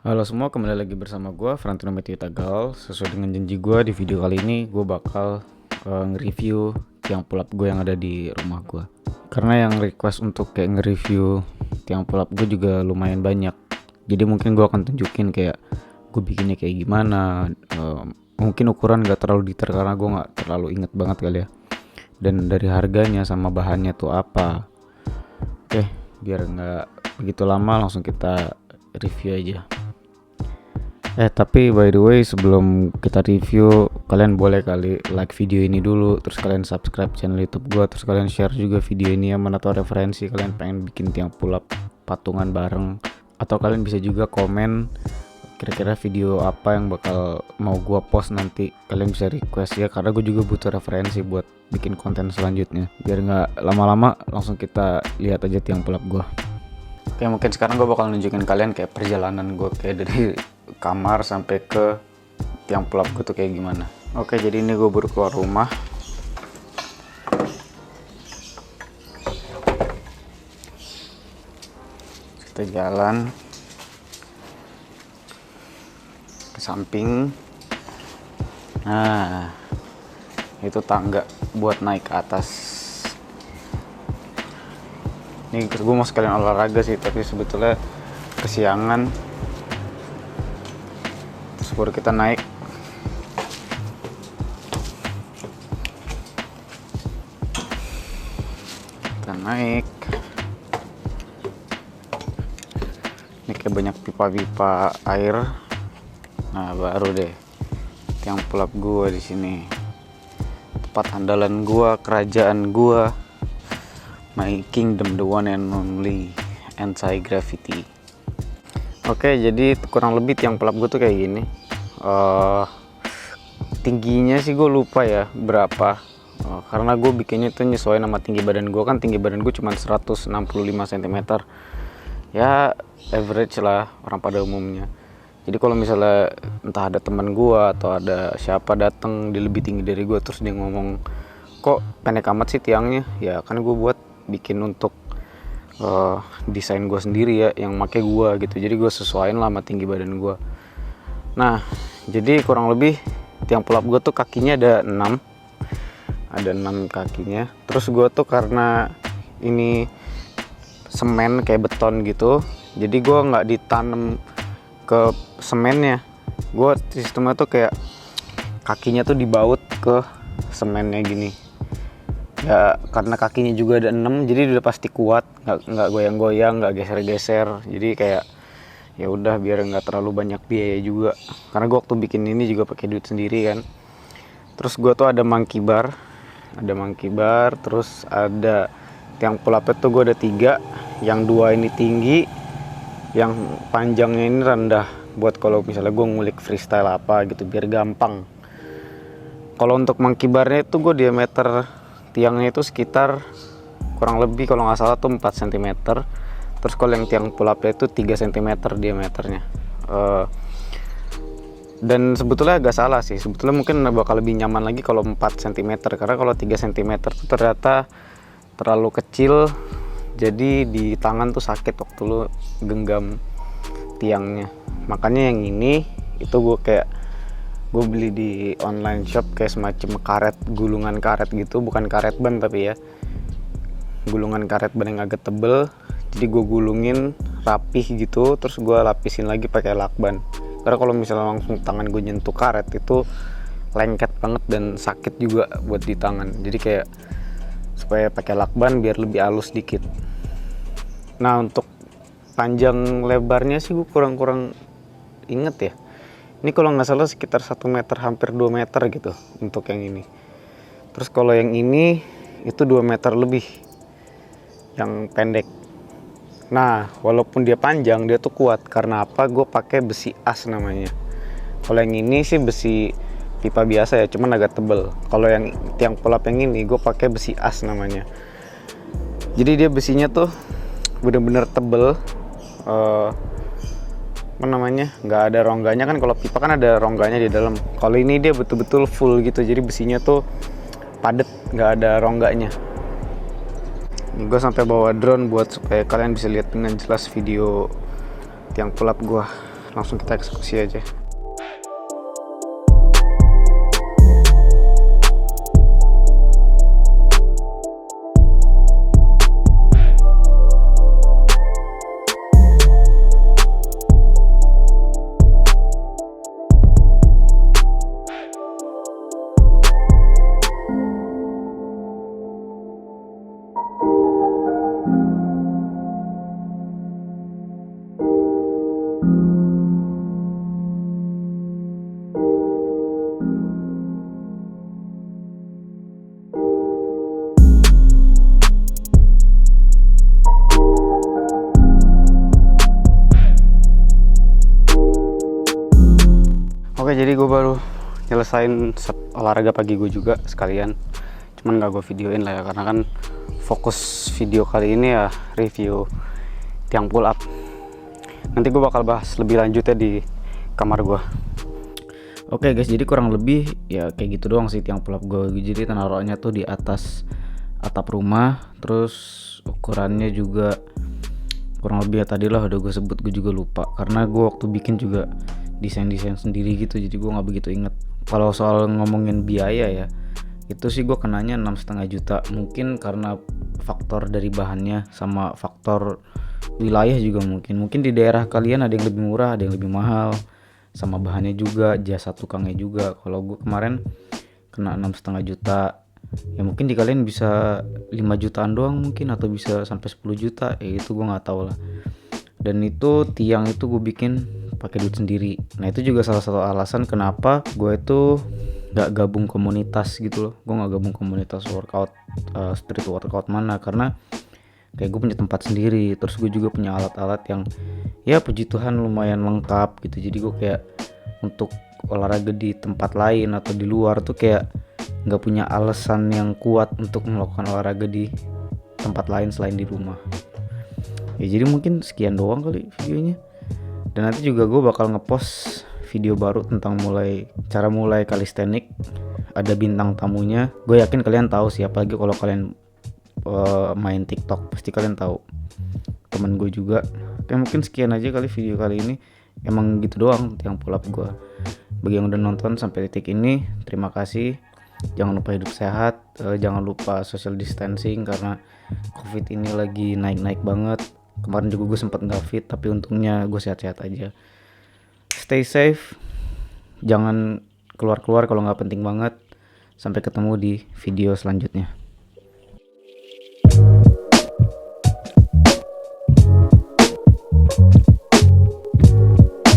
Halo semua, kembali lagi bersama gue Frantino Matthew Tagal. Sesuai dengan janji gue, di video kali ini gue bakal nge-review tiang pull up gue yang ada di rumah gue. Karena yang request untuk kayak nge-review tiang pull up gue juga lumayan banyak. Jadi mungkin gue akan tunjukin kayak gue bikinnya kayak gimana. Mungkin ukuran gak terlalu detail karena gue gak terlalu inget banget kali ya. Dan dari harganya sama bahannya tuh apa. Oke, biar gak begitu lama langsung kita review aja. Tapi by the way, sebelum kita review, kalian boleh kali like video ini dulu, terus kalian subscribe channel YouTube gua, terus kalian share juga video ini ya, mana tau referensi kalian pengen bikin tiang pull up patungan bareng, atau kalian bisa juga komen kira-kira video apa yang bakal mau gua post nanti. Kalian bisa request ya, karena gue juga butuh referensi buat bikin konten selanjutnya. Biar nggak lama-lama, langsung kita lihat aja tiang pull up gua. Oke, mungkin sekarang gue bakal nunjukin kalian kayak perjalanan gue kayak dari kamar sampai ke tiang pull up gue tuh kayak gimana. Oke, jadi ini gue baru keluar rumah. Kita jalan ke samping. Nah, itu tangga buat naik ke atas. Ini gue mau sekalian olahraga sih, tapi sebetulnya kesiangan. Terus baru kita naik. Ini kayak banyak pipa-pipa air. Nah, baru deh tiang pull up gua di sini. Tempat andalan gua, kerajaan gua. My kingdom, the one and only anti-gravity. Oke, jadi kurang lebih tiang pull up gue tuh kayak gini. Tingginya sih gue lupa ya berapa. Karena gue bikinnya tuh nyesuaiin sama tinggi badan gue. Kan tinggi badan gue cuma 165 cm. Ya average lah orang pada umumnya. Jadi kalau misalnya entah ada teman gue atau ada siapa datang dia lebih tinggi dari gue, terus dia ngomong, kok pendek amat sih tiangnya? Ya kan gue buat bikin untuk desain gue sendiri ya, yang make gue gitu. Jadi gue sesuaiin lah sama tinggi badan gue. Nah, jadi kurang lebih tiang pull up gue tuh kakinya ada 6 kakinya. Terus gue tuh karena ini semen kayak beton gitu, jadi gue nggak ditanam ke semennya. Gue sistemnya tuh kayak kakinya tuh dibaut ke semennya gini ya, karena kakinya juga ada 6, jadi udah pasti kuat, nggak goyang-goyang, nggak geser-geser. Jadi kayak ya udah biar nggak terlalu banyak biaya juga, karena gue waktu bikin ini juga pakai duit sendiri kan. Terus gue tuh ada monkey bar, terus ada tiang pull up tuh gue ada 3, yang 2 ini tinggi, yang panjangnya ini rendah, buat kalau misalnya gue ngulik freestyle apa gitu biar gampang. Kalau untuk monkey barnya itu gue diameter tiangnya itu sekitar kurang lebih kalau nggak salah tuh 4 cm. Terus kalau yang tiang pull up itu 3 cm diameternya. Dan sebetulnya agak salah sih, sebetulnya mungkin bakal lebih nyaman lagi kalau 4 cm, karena kalau 3 cm itu ternyata terlalu kecil, jadi di tangan tuh sakit waktu lu genggam tiangnya. Makanya yang ini itu gue beli di online shop kayak semacam karet, gulungan karet gitu, bukan karet ban tapi ya gulungan karet ban yang agak tebel. Jadi gue gulungin rapih gitu, terus gue lapisin lagi pakai lakban. Karena kalau misalnya langsung tangan gue nyentuh karet itu lengket banget dan sakit juga buat di tangan. Jadi kayak supaya pakai lakban biar lebih halus dikit. Nah, untuk panjang lebarnya sih gue kurang inget ya. Ini kalau nggak salah sekitar 1 meter, hampir 2 meter gitu untuk yang ini. Terus kalau yang ini itu 2 meter lebih yang pendek. Nah, walaupun dia panjang, dia tuh kuat. Karena apa? Gue pakai besi as namanya. Kalau yang ini sih besi pipa biasa ya, cuman agak tebel. Kalau yang tiang pull up yang ini gue pakai besi as namanya. Jadi dia besinya tuh bener-bener tebel. Nggak ada rongganya kan. Kalau pipa kan ada rongganya di dalam. Kalau ini dia betul-betul full gitu, jadi besinya tuh padet, nggak ada rongganya. Ini gue sampai bawa drone buat supaya kalian bisa lihat dengan jelas video tiang pull up gue. langsung kita eksekusi aja. Oke, jadi gue baru nyelesain olahraga pagi gue juga sekalian, cuman gak gue videoin lah ya, karena kan fokus video kali ini ya review tiang pull up. Nanti gue bakal bahas lebih lanjutnya di kamar gue. Oke guys, jadi kurang lebih ya kayak gitu doang sih tiang pull up gue. Jadi taruhnya tuh di atas atap rumah, terus ukurannya juga kurang lebih ya tadi lah udah gue sebut, gue juga lupa karena gue waktu bikin juga desain sendiri gitu, jadi gue nggak begitu inget. Kalau soal ngomongin biaya ya, itu sih gue kenanya 6,5 juta. Mungkin karena faktor dari bahannya sama faktor wilayah juga, mungkin di daerah kalian ada yang lebih murah, ada yang lebih mahal, sama bahannya juga, jasa tukangnya juga. Kalau gue kemarin kena 6,5 juta, ya mungkin di kalian bisa 5 jutaan doang mungkin, atau bisa sampai 10 juta ya, itu gue nggak tahu lah. Dan itu tiang itu gue bikin pakai duit sendiri. Nah itu juga salah satu alasan kenapa gue itu nggak gabung komunitas gitu loh. Gue nggak gabung komunitas workout, street workout mana, karena kayak gue punya tempat sendiri, terus gue juga punya alat-alat yang ya puji Tuhan lumayan lengkap gitu. Jadi gue kayak untuk olahraga di tempat lain atau di luar tuh kayak nggak punya alasan yang kuat untuk melakukan olahraga di tempat lain selain di rumah. Ya jadi mungkin sekian doang kali videonya. Dan nanti juga gue bakal ngepost video baru tentang cara mulai kalistenik. Ada bintang tamunya. Gue yakin kalian tahu siapa lagi, kalau kalian main TikTok pasti kalian tahu. Temen gue juga. Oke, mungkin sekian aja kali video kali ini. Emang gitu doang yang pull up gue. Bagi yang udah nonton sampai titik ini, terima kasih. Jangan lupa hidup sehat, jangan lupa social distancing karena COVID ini lagi naik-naik banget. Kemarin juga gue sempat nggak fit, tapi untungnya gue sehat-sehat aja. Stay safe, jangan keluar-keluar kalau nggak penting banget. Sampai ketemu di video selanjutnya.